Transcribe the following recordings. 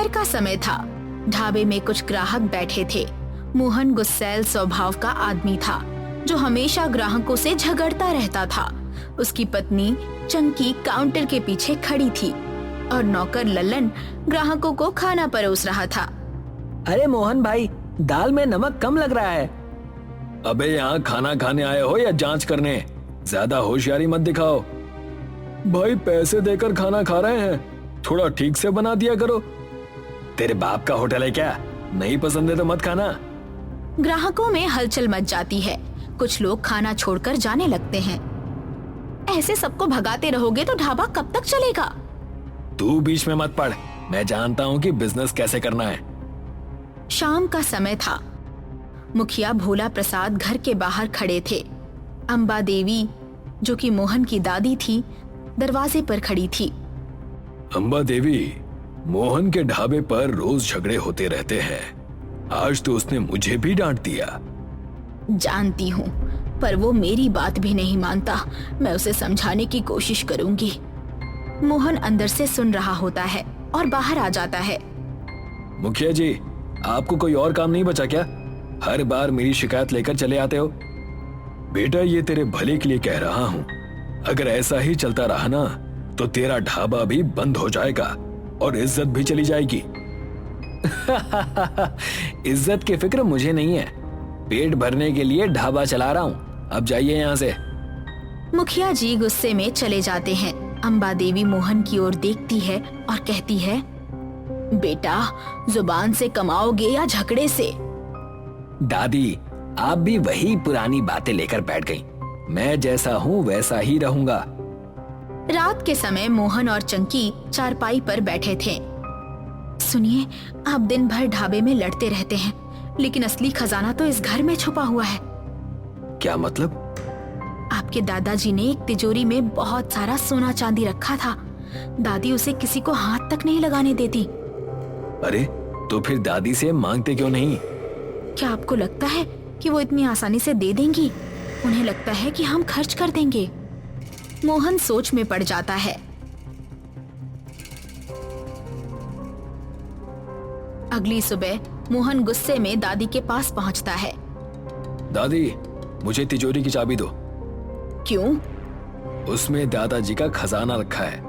का समय था। ढाबे में कुछ ग्राहक बैठे थे। मोहन गुस्सैल स्वभाव का आदमी था जो हमेशा ग्राहकों से झगड़ता रहता था। उसकी पत्नी चंकी काउंटर के पीछे खड़ी थी और नौकर लल्लन ग्राहकों को खाना परोस रहा था। अरे मोहन भाई, दाल में नमक कम लग रहा है। अबे यहाँ खाना खाने आए हो या जांच करने? ज्यादा होशियारी मत दिखाओ। भाई पैसे देकर खाना खा रहे हैं, थोड़ा ठीक से बना दिया करो। तेरे बाप का होटल है क्या? नहीं पसंद है तो मत खाना। ग्राहकों में हलचल मच जाती है। कुछ लोग खाना छोड़कर जाने लगते हैं। ऐसे सबको भगाते रहोगे तो ढाबा कब तक चलेगा? तू बीच में मत पड़, मैं जानता हूँ कि बिजनेस कैसे करना है। शाम का समय था। मुखिया भोला प्रसाद घर के बाहर खड़े थे। अम्बा देवी, जो कि मोहन की दादी थी, दरवाजे पर खड़ी थी। अम्बा देवी, मोहन के ढाबे पर रोज झगड़े होते रहते हैं। आज तो उसने मुझे भी डांट दिया। जानती हूँ, पर वो मेरी बात भी नहीं मानता। मैं उसे समझाने की कोशिश करूंगी। मोहन अंदर से सुन रहा होता है और बाहर आ जाता है। मुखिया जी, आपको कोई और काम नहीं बचा क्या? हर बार मेरी शिकायत लेकर चले आते हो। बेटा, ये तेरे भले के लिए कह रहा हूँ। अगर ऐसा ही चलता रहा ना तो तेरा ढाबा भी बंद हो जाएगा और इज्जत भी चली जाएगी। इज्जत की फिक्र मुझे नहीं है। पेट भरने के लिए ढाबा चला रहा हूँ। अब जाइए यहाँ से। मुखिया जी गुस्से में चले जाते हैं। अम्बा देवी मोहन की ओर देखती है और कहती है, बेटा, जुबान से कमाओगे या झगड़े से? दादी, आप भी वही पुरानी बातें लेकर बैठ गई। मैं जैसा हूँ वैसा ही रहूंगा। रात के समय मोहन और चंकी चारपाई पर बैठे थे। सुनिए, आप दिन भर ढाबे में लड़ते रहते हैं, लेकिन असली खजाना तो इस घर में छुपा हुआ है। क्या मतलब? आपके दादाजी ने एक तिजोरी में बहुत सारा सोना चांदी रखा था। दादी उसे किसी को हाथ तक नहीं लगाने देती। अरे तो फिर दादी से मांगते क्यों नहीं? क्या आपको लगता है कि वो इतनी आसानी से दे देंगी? उन्हें लगता है कि हम खर्च कर देंगे। मोहन सोच में पड़ जाता है। अगली सुबह मोहन गुस्से में दादी के पास पहुंचता है। दादी, मुझे तिजोरी की चाबी दो। क्यों? उसमें दादाजी का खजाना रखा है,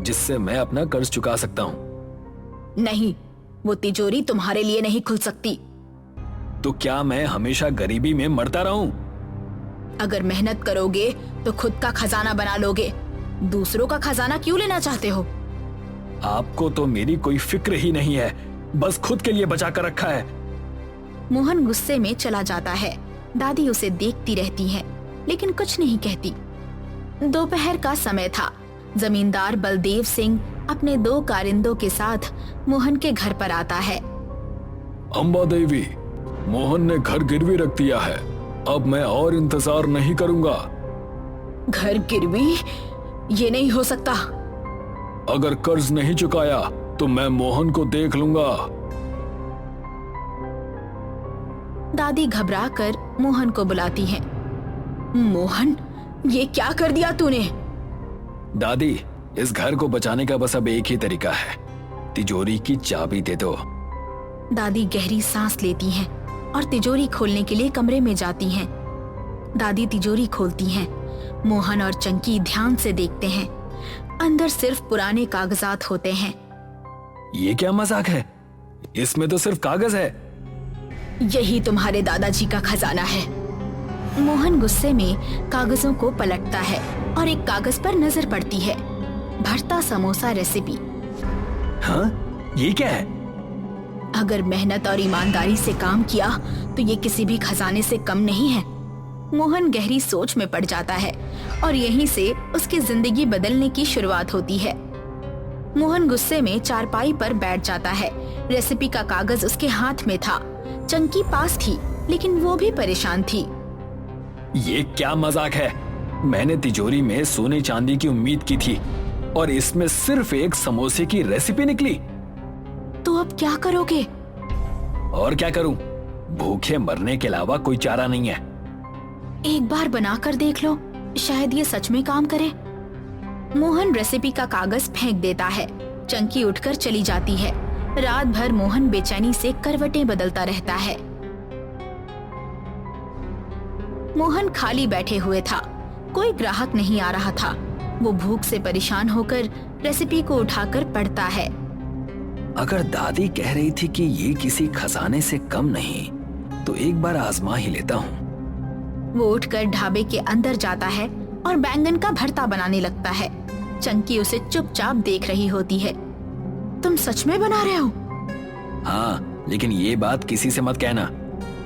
जिससे मैं अपना कर्ज चुका सकता हूँ। नहीं, वो तिजोरी तुम्हारे लिए नहीं खुल सकती। तो क्या मैं हमेशा गरीबी में मरता रहूं? अगर मेहनत करोगे तो खुद का खजाना बना लोगे। दूसरों का खजाना क्यों लेना चाहते हो? आपको तो मेरी कोई फिक्र ही नहीं है, बस खुद के लिए बचा कर रखा है। मोहन गुस्से में चला जाता है। दादी उसे देखती रहती है, लेकिन कुछ नहीं कहती। दोपहर का समय था। जमींदार बलदेव सिंह अपने 2 कारिंदों के साथ मोहन के घर पर आता है। अम्बा देवी, मोहन ने घर गिरवी रख दिया है। अब मैं और इंतजार नहीं करूंगा। घर गिरवी? ये नहीं हो सकता। अगर कर्ज नहीं चुकाया तो मैं मोहन को देख लूंगा। दादी घबराकर मोहन को बुलाती है। मोहन, ये क्या कर दिया तूने? दादी, इस घर को बचाने का बस अब एक ही तरीका है, तिजोरी की चाबी दे दो। दादी गहरी सांस लेती हैं और तिजोरी खोलने के लिए कमरे में जाती हैं। दादी तिजोरी खोलती हैं। मोहन और चंकी ध्यान से देखते हैं। अंदर सिर्फ पुराने कागजात होते हैं। ये क्या मजाक है? इसमें तो सिर्फ कागज है। यही तुम्हारे दादाजी का खजाना है। मोहन गुस्से में कागजों को पलटता है और एक कागज पर नजर पड़ती है। भरता समोसा रेसिपी। हाँ, ये क्या है? अगर मेहनत और ईमानदारी से काम किया तो ये किसी भी खजाने से कम नहीं है। मोहन गहरी सोच में पड़ जाता है और यहीं से उसकी जिंदगी बदलने की शुरुआत होती है। मोहन गुस्से में चारपाई पर बैठ जाता है। रेसिपी का कागज उसके हाथ में था। चंकी पास थी, लेकिन वो भी परेशान थी। ये क्या मजाक है? मैंने तिजोरी में सोने चांदी की उम्मीद की थी और इसमें सिर्फ एक समोसे की रेसिपी निकली। तो अब क्या करोगे? और क्या करूं? भूखे मरने के अलावा कोई चारा नहीं है। एक बार बनाकर देख लो, शायद ये सच में काम करे। मोहन रेसिपी का कागज फेंक देता है। चंकी उठकर चली जाती है। रात भर मोहन बेचैनी से करवटें बदलता रहता है। मोहन खाली बैठे हुए था, कोई ग्राहक नहीं आ रहा था। वो भूख से परेशान होकर रेसिपी को उठाकर पढ़ता है। अगर दादी कह रही थी कि ये किसी खजाने से कम नहीं, तो एक बार आजमा ही लेता हूँ। वो उठकर ढाबे के अंदर जाता है और बैंगन का भरता बनाने लगता है। चंकी उसे चुपचाप देख रही होती है। तुम सच में बना रहे हो? हाँ, लेकिन ये बात किसी से मत कहना,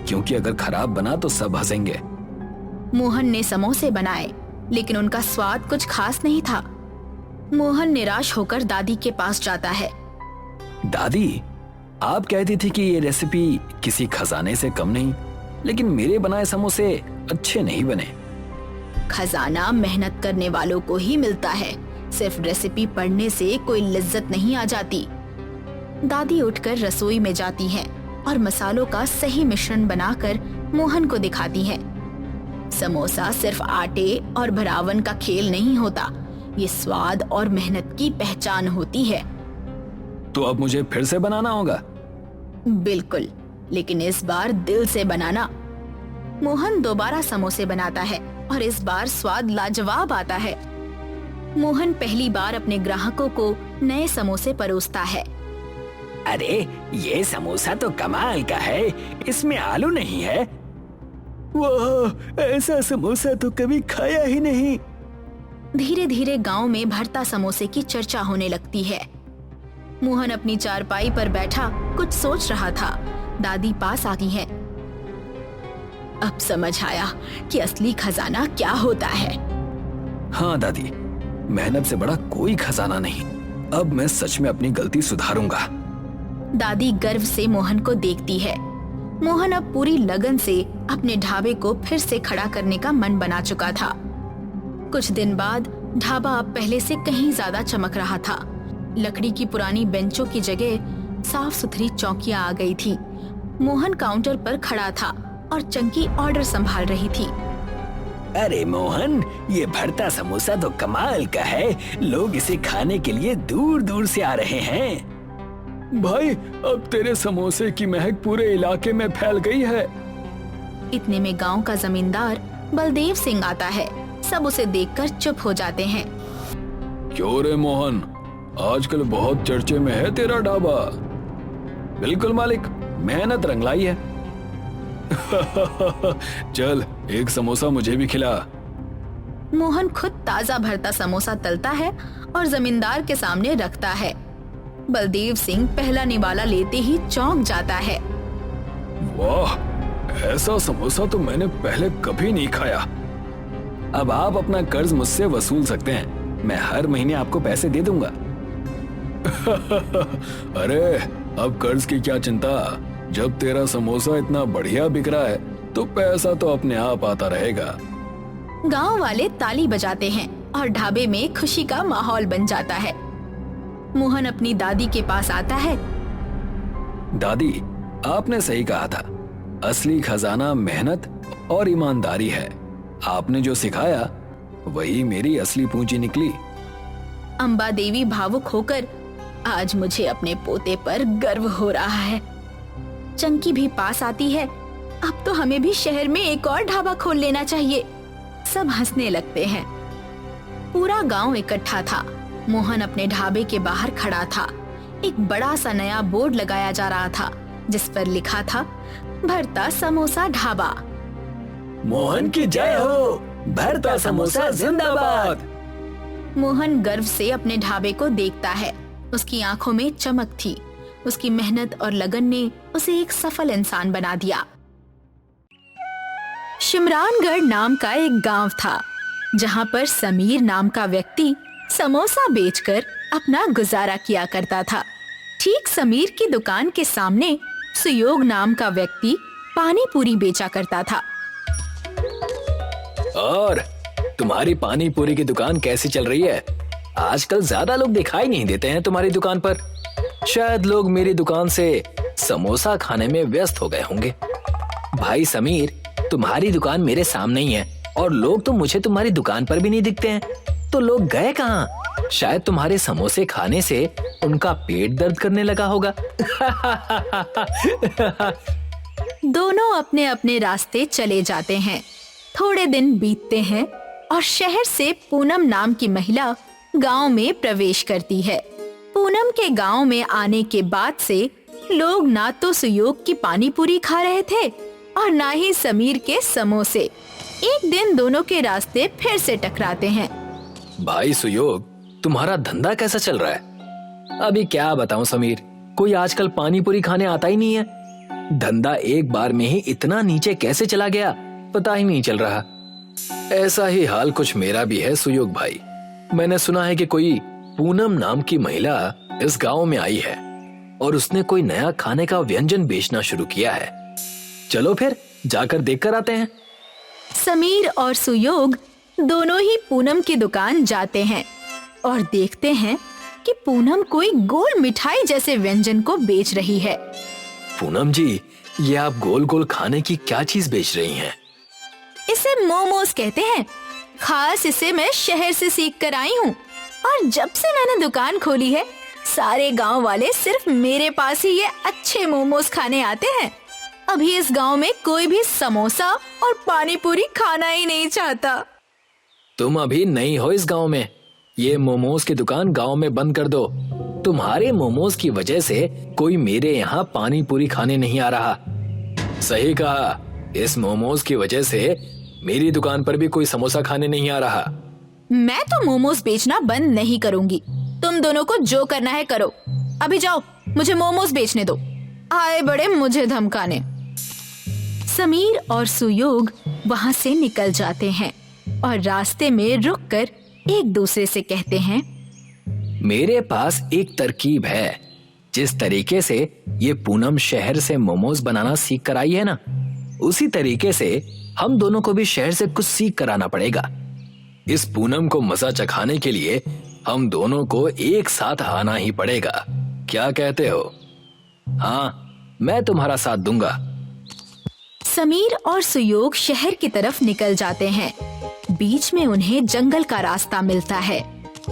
क्योंकि अगर खराब बना तो सब हंसेंगे। मोहन ने समोसे बनाए, लेकिन उनका स्वाद कुछ खास नहीं था। मोहन निराश होकर दादी के पास जाता है। दादी, आप कहती थी कि ये रेसिपी किसी खजाने से कम नहीं, लेकिन मेरे बनाए समोसे अच्छे नहीं बने। खजाना मेहनत करने वालों को ही मिलता है, सिर्फ रेसिपी पढ़ने से कोई लज्जत नहीं आ जाती। दादी उठकर रसोई में जाती हैं और मसालों का सही मिश्रण बनाकर मोहन को दिखाती हैं। समोसा सिर्फ आटे और भरावन का खेल नहीं होता, ये स्वाद और मेहनत की पहचान होती है। तो अब मुझे फिर से बनाना होगा? बिल्कुल, लेकिन इस बार दिल से बनाना। मोहन दोबारा समोसे बनाता है और इस बार स्वाद लाजवाब आता है। मोहन पहली बार अपने ग्राहकों को नए समोसे परोसता है। अरे, ये समोसा तो कमाल का है, इसमें आलू नहीं है। वाह, ऐसा समोसा तो कभी खाया ही नहीं। धीरे धीरे गांव में भरता समोसे की चर्चा होने लगती है। मोहन अपनी चारपाई पर बैठा कुछ सोच रहा था। दादी पास आती है। अब समझ आया कि असली खजाना क्या होता है। हाँ दादी, मेहनत से बड़ा कोई खजाना नहीं। अब मैं सच में अपनी गलती सुधारूंगा। दादी गर्व से मोहन को देखती है। मोहन अब पूरी लगन से अपने ढाबे को फिर से खड़ा करने का मन बना चुका था। कुछ दिन बाद ढाबा अब पहले से कहीं ज्यादा चमक रहा था। लकड़ी की पुरानी बेंचों की जगह साफ सुथरी चौकियां आ गई थी। मोहन काउंटर पर खड़ा था और चंकी ऑर्डर संभाल रही थी। अरे मोहन, ये भरता समोसा तो कमाल का है। लोग इसे खाने के लिए दूर दूर से आ रहे हैं। भाई, अब तेरे समोसे की महक पूरे इलाके में फैल गई है। इतने में गांव का जमींदार बलदेव सिंह आता है। सब उसे देखकर चुप हो जाते हैं। क्यों रे मोहन, आजकल बहुत चर्चे में है तेरा ढाबा। बिल्कुल मालिक, मेहनत रंगलाई है। चल, एक समोसा मुझे भी खिला। मोहन खुद ताजा भरता समोसा तलता है और जमींदार के सामने रखता है। बलदेव सिंह पहला निवाला लेते ही चौंक जाता है। वाह, ऐसा समोसा तो मैंने पहले कभी नहीं खाया। अब आप अपना कर्ज मुझसे वसूल सकते हैं। मैं हर महीने आपको पैसे दे दूंगा। अरे, अब कर्ज की क्या चिंता। जब तेरा समोसा इतना बढ़िया बिक रहा है तो पैसा तो अपने आप आता रहेगा। गांव वाले ताली बजाते हैं और ढाबे में खुशी का माहौल बन जाता है। मोहन अपनी दादी के पास आता है। दादी, आपने सही कहा था, असली खजाना मेहनत और ईमानदारी है। आपने जो सिखाया वही मेरी असली पूंजी निकली। अम्बा देवी भावुक होकर, आज मुझे अपने पोते पर गर्व हो रहा है। चंकी भी पास आती है। अब तो हमें भी शहर में एक और ढाबा खोल लेना चाहिए। सब हंसने लगते हैं। पूरा गांव इकट्ठा था। मोहन अपने ढाबे के बाहर खड़ा था। एक बड़ा सा नया बोर्ड लगाया जा रहा था जिस पर लिखा था, भरता समोसा ढाबा। मोहन की जय हो, भरता समोसा जिंदाबाद। मोहन गर्व से अपने ढाबे को देखता है। उसकी आंखों में चमक थी। उसकी मेहनत और लगन ने उसे एक सफल इंसान बना दिया। शिमरानगढ़ नाम का एक गांव था, जहां पर समीर नाम का व्यक्ति समोसा बेचकर अपना गुजारा किया करता था। ठीक समीर की दुकान के सामने सुयोग नाम का व्यक्ति पानी पूरी बेचा करता था। और तुम्हारी पानी पूरी की दुकान कैसी चल रही है? आजकल ज्यादा लोग दिखाई नहीं देते हैं तुम्हारी दुकान पर। शायद लोग मेरी दुकान से समोसा खाने में व्यस्त हो गए होंगे। भाई समीर, तुम्हारी दुकान मेरे सामने ही है और लोग तो मुझे तुम्हारी दुकान पर भी नहीं दिखते हैं। तो लोग गए कहाँ? शायद तुम्हारे समोसे खाने से उनका पेट दर्द करने लगा होगा। दोनों अपने अपने रास्ते चले जाते हैं। थोड़े दिन बीतते हैं और शहर से पूनम नाम की महिला गांव में प्रवेश करती है। पूनम के गांव में आने के बाद से लोग ना तो सुयोग की पानी पूरी खा रहे थे और ना ही समीर के समोसे। एक दिन दोनों के रास्ते फिर से टकराते हैं। भाई सुयोग, तुम्हारा धंधा कैसा चल रहा है? अभी क्या बताऊं समीर, कोई आजकल पानी पूरी खाने आता ही नहीं है। धंधा एक बार में ही इतना नीचे कैसे चला गया पता ही नहीं चल रहा। ऐसा ही हाल कुछ मेरा भी है सुयोग भाई। मैंने सुना है कि कोई पूनम नाम की महिला इस गांव में आई है और उसने कोई नया खाने का व्यंजन बेचना शुरू किया है। चलो फिर जाकर देखकर आते हैं। समीर और सुयोग दोनों ही पूनम की दुकान जाते हैं और देखते हैं कि पूनम कोई गोल मिठाई जैसे व्यंजन को बेच रही है। पूनम जी, ये आप गोल गोल खाने की क्या चीज बेच रही हैं? इसे मोमोज कहते हैं। खास इसे मैं शहर से सीख कर आई हूँ और जब से मैंने दुकान खोली है सारे गांव वाले सिर्फ मेरे पास ही ये अच्छे मोमोज खाने आते हैं। अभी इस गांव में कोई भी समोसा और पानी पूरी खाना ही नहीं चाहता। तुम अभी नई हो इस गांव में, ये मोमोज की दुकान गांव में बंद कर दो। तुम्हारे मोमोज की वजह से कोई मेरे यहाँ पानी पूरी खाने नहीं आ रहा। सही कहा, इस मोमोज की वजह से मेरी दुकान पर भी कोई समोसा खाने नहीं आ रहा। मैं तो मोमोज बेचना बंद नहीं करूंगी। तुम दोनों को जो करना है करो। अभी जाओ, मुझे मोमोज बेचने दो। आए बड़े मुझे धमकाने। समीर और सुयोग वहाँ से निकल जाते हैं और रास्ते में रुककर एक दूसरे से कहते हैं, मेरे पास एक तरकीब है। जिस तरीके से ये पूनम शहर से मोमोज बनाना सीख कर आई है ना, उसी तरीके से हम दोनों को भी शहर से कुछ सीख कर आना पड़ेगा। इस पूनम को मजा चखाने के लिए हम दोनों को एक साथ आना ही पड़ेगा। क्या कहते हो? हाँ, मैं तुम्हारा साथ दूंगा। समीर और सुयोग शहर की तरफ निकल जाते हैं। बीच में उन्हें जंगल का रास्ता मिलता है।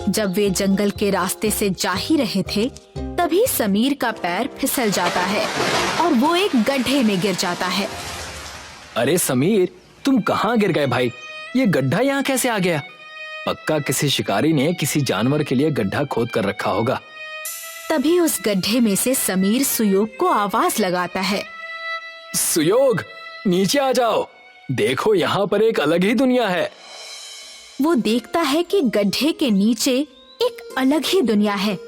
जब वे जंगल के रास्ते से जा ही रहे थे तभी समीर का पैर फिसल जाता है और वो एक गड्ढे में गिर जाता है। अरे समीर, तुम कहाँ गिर गए भाई? ये गड्ढा यहाँ कैसे आ गया? पक्का किसी शिकारी ने किसी जानवर के लिए गड्ढा खोद कर रखा होगा। तभी उस गड्ढे में से समीर सुयोग को आवाज लगाता है, सुयोग, नीचे आ जाओ। देखो, यहाँ पर एक अलग ही दुनिया है। वो देखता है कि गड्ढे के नीचे एक अलग ही दुनिया है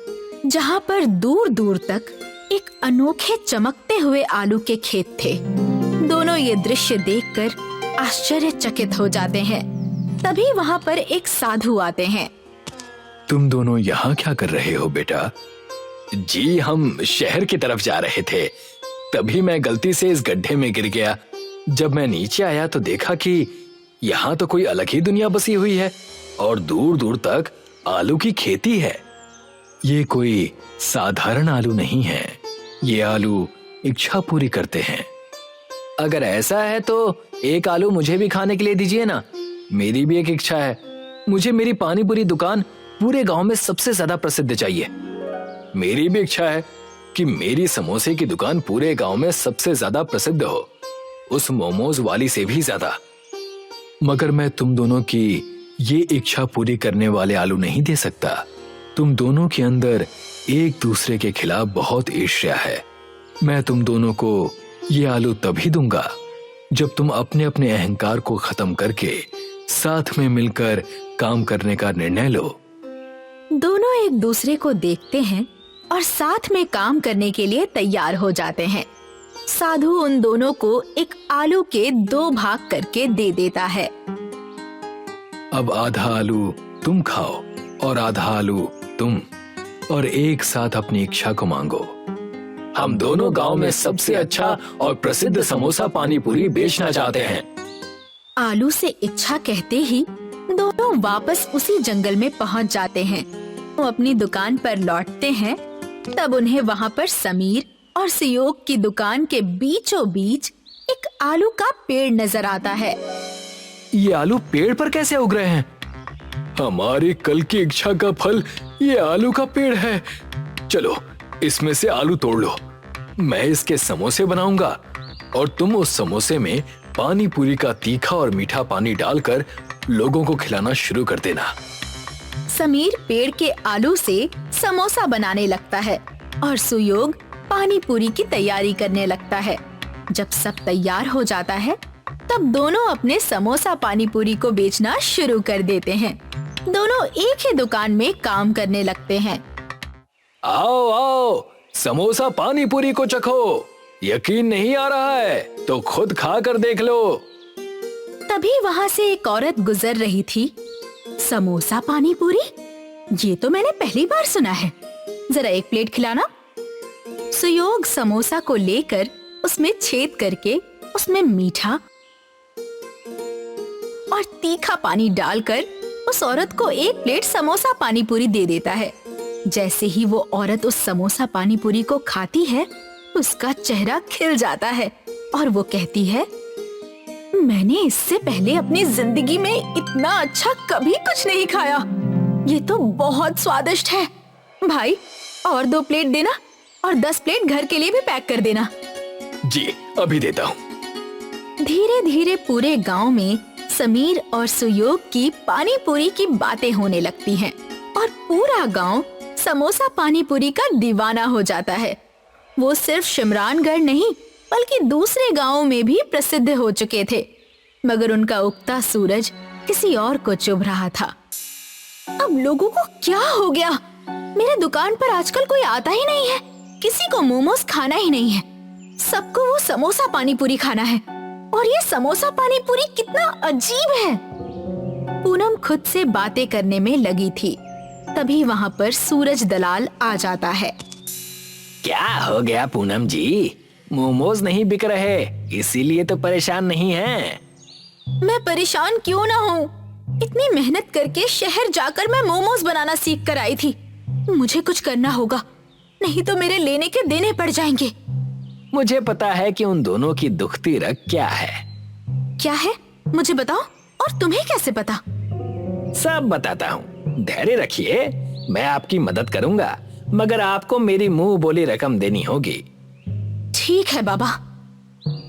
जहाँ पर दूर दूर तक एक अनोखे चमकते हुए आलू के खेत थे। दोनों ये दृश्य देखकर आश्चर्यचकित हो जाते हैं। तभी वहाँ पर एक साधु आते हैं। तुम दोनों यहाँ क्या कर रहे हो बेटा? जी, हम शहर की तरफ जा रहे थे, तभी मैं गलती से इस गड्ढे में गिर गया। जब मैं नीचे आया तो देखा कि यहाँ तो कोई अलग ही दुनिया बसी हुई है और दूर दूर तक आलू की खेती है। ये कोई साधारण आलू नहीं है, ये आलू इच्छा पूरी करते हैं। अगर ऐसा है तो एक आलू मुझे भी खाने के लिए दीजिए ना। मेरी भी एक इच्छा है। मुझे मेरी पानी पूरी दुकान पूरे गांव में सबसे ज्यादा प्रसिद्ध चाहिए। मेरी भी इच्छा है कि मेरी समोसे की दुकान पूरे गांव में सबसे ज्यादा प्रसिद्ध हो, उस मोमोज वाली से भी ज्यादा। मगर मैं तुम दोनों की ये इच्छा पूरी करने वाले आलू नहीं दे सकता। तुम दोनों के अंदर एक दूसरे के खिलाफ बहुत ईर्ष्या है। मैं तुम दोनों को ये आलू तभी दूंगा जब तुम अपने अपने अहंकार को खत्म करके साथ में मिलकर काम करने का निर्णय लो। दोनों एक दूसरे को देखते हैं और साथ में काम करने के लिए तैयार हो जाते हैं। साधु उन दोनों को एक आलू के 2 भाग करके दे देता है। अब आधा आलू तुम खाओ और आधा आलू तुम, और एक साथ अपनी इच्छा को मांगो। हम दोनों गांव में सबसे अच्छा और प्रसिद्ध समोसा पानी पूरी बेचना चाहते हैं। आलू से इच्छा कहते ही दोनों वापस उसी जंगल में पहुंच जाते हैं। वो अपनी दुकान पर लौटते हैं तब उन्हें वहाँ पर समीर और सुयोग की दुकान के बीचों बीच एक आलू का पेड़ नजर आता है। ये आलू पेड़ पर कैसे उग रहे हैं? हमारी कल की इच्छा का फल ये आलू का पेड़ है। चलो इसमें से आलू तोड़ लो, मैं इसके समोसे बनाऊंगा और तुम उस समोसे में पानी पूरी का तीखा और मीठा पानी डालकर लोगों को खिलाना शुरू कर देना। समीर पेड़ के आलू से समोसा बनाने लगता है और सुयोग पानी पूरी की तैयारी करने लगता है। जब सब तैयार हो जाता है तब दोनों अपने समोसा पानी पूरी को बेचना शुरू कर देते हैं। दोनों एक ही दुकान में काम करने लगते हैं। आओ आओ, समोसा पानी पूरी को चखो। यकीन नहीं आ रहा है तो खुद खा कर देख लो। तभी वहाँ से एक औरत गुजर रही थी। समोसा पानी पूरी, ये तो मैंने पहली बार सुना है, जरा एक प्लेट खिलाना। सुयोग समोसा को लेकर उसमें छेद करके उसमें मीठा और तीखा पानी डालकर उस औरत को एक प्लेट समोसा पानी पूरी दे देता है। जैसे ही वो औरत उस समोसा पानी पूरी को खाती है उसका चेहरा खिल जाता है और वो कहती है, मैंने इससे पहले अपनी जिंदगी में इतना अच्छा कभी कुछ नहीं खाया। ये तो बहुत स्वादिष्ट है। भाई और 2 प्लेट देना और 10 प्लेट घर के लिए भी पैक कर देना। जी अभी देता हूँ। धीरे धीरे पूरे गांव में समीर और सुयोग की पानी पूरी की बातें होने लगती हैं और पूरा गांव समोसा पानी पूरी का दीवाना हो जाता है। वो सिर्फ शिमरानगढ़ नहीं बल्कि दूसरे गांवों में भी प्रसिद्ध हो चुके थे, मगर उनका उगता सूरज किसी और को चुभ रहा था। अब लोगों को क्या हो गया? मेरे दुकान पर आजकल कोई आता ही नहीं है, किसी को मोमोज खाना ही नहीं है, सबको वो समोसा पानी पूरी खाना है। और ये समोसा पानी पूरी कितना अजीब है। पूनम खुद से बातें करने में लगी थी, तभी वहाँ पर सूरज दलाल आ जाता है। क्या हो गया पूनम जी, मोमोज नहीं बिक रहे इसीलिए तो परेशान नहीं हैं। मैं परेशान क्यों ना हूँ, इतनी मेहनत करके शहर जाकर मैं मोमोज बनाना सीख कर आई थी। मुझे कुछ करना होगा, नहीं तो मेरे लेने के देने पड़ जाएंगे। मुझे पता है कि उन दोनों की दुखती रग क्या है। क्या है मुझे बताओ, और तुम्हें कैसे पता? सब बताता हूँ, धैर्य रखिए, मैं आपकी मदद करूंगा, मगर आपको मेरी मुंह बोली रकम देनी होगी। ठीक है बाबा।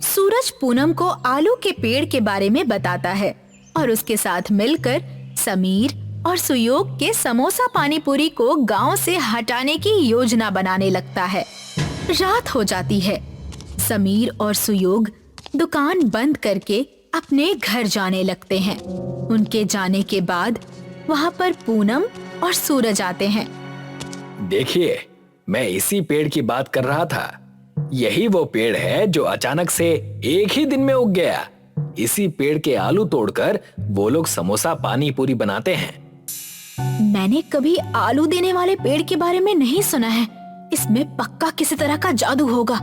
सूरज पूनम को आलू के पेड़ के बारे में बताता है और उसके साथ मिलकर समीर और सुयोग के समोसा पानी पूरी को गांव से हटाने की योजना बनाने लगता है। रात हो जाती है। समीर और सुयोग दुकान बंद करके अपने घर जाने लगते हैं। उनके जाने के बाद वहाँ पर पूनम और सूरज आते हैं। देखिए, मैं इसी पेड़ की बात कर रहा था। यही वो पेड़ है जो अचानक से एक ही दिन में उग गया। इसी पेड़ के आलू तोड़कर वो लोग समोसा पानी पूरी बनाते हैं। मैंने कभी आलू देने वाले पेड़ के बारे में नहीं सुना है। इसमें पक्का किसी तरह का जादू होगा।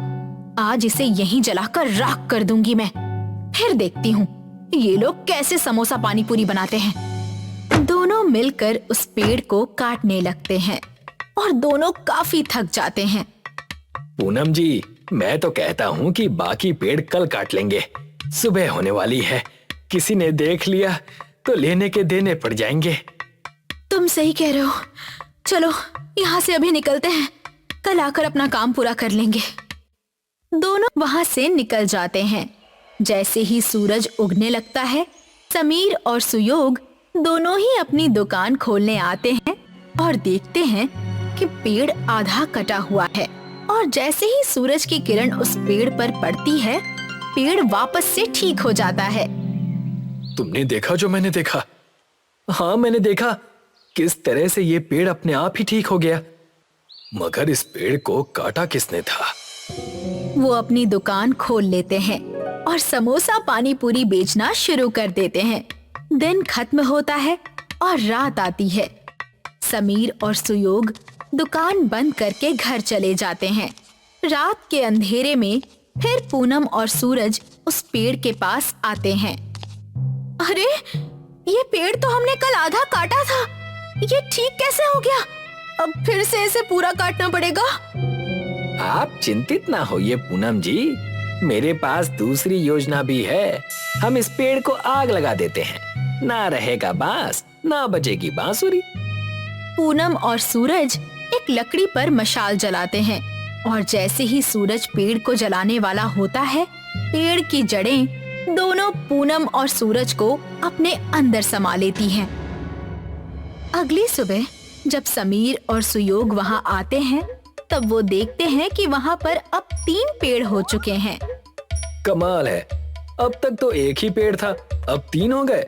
आज इसे यहीं जलाकर राख कर दूंगी मैं। फिर देखती हूँ ये लोग कैसे समोसा पानी पूरी बनाते हैं। दोनों मिलकर उस पेड़ को काटने लगते हैं और दोनों काफी थक जाते हैं। पूनम जी, मैं तो कहता हूँ कि बाकी पेड़ कल काट लेंगे। सुबह होने वाली है, किसी ने देख लिया तो लेने के देने पड़ जाएंगे। तुम सही कह रहे हो। चलो यहाँ से अभी निकलते हैं, कल आकर अपना काम पूरा कर लेंगे। दोनों वहाँ से निकल जाते हैं। जैसे ही सूरज उगने लगता है, समीर और सुयोग दोनों ही अपनी दुकान खोलने आते हैं और देखते हैं कि पेड़ आधा कटा हुआ है। और जैसे ही सूरज की किरण उस पेड़ पर पड़ती है, पेड़ वापस से ठीक हो जाता है। तुमने देखा जो मैंने देखा? हाँ मैंने देखा किस तरह से ये पेड़ अपने आप ही ठीक हो गया। मगर इस पेड़ को काटा किसने था? वो अपनी दुकान खोल लेते हैं और समोसा पानी पूरी बेचना शुरू कर देते हैं। दिन खत्म होता है और रात आती है। समीर और सुयोग दुकान बंद करके घर चले जाते हैं। रात के अंधेरे में फिर पूनम और सूरज उस पेड़ के पास आते हैं। अरे, ये पेड़ तो हमने कल आधा काटा था, ये ठीक कैसे हो गया? अब फिर से इसे पूरा काटना पड़ेगा। आप चिंतित ना होइए पूनम जी, मेरे पास दूसरी योजना भी है। हम इस पेड़ को आग लगा देते हैं, ना रहेगा बांस ना बजेगी बांसुरी। पूनम और सूरज एक लकड़ी पर मशाल जलाते हैं और जैसे ही सूरज पेड़ को जलाने वाला होता है, पेड़ की जड़ें दोनों पूनम और सूरज को अपने अंदर समा लेती हैं। अगली सुबह जब समीर और सुयोग वहां आते हैं, तब वो देखते हैं कि वहां पर अब 3 पेड़ हो चुके हैं। कमाल है, अब तक तो एक ही पेड़ था, अब 3 हो गए।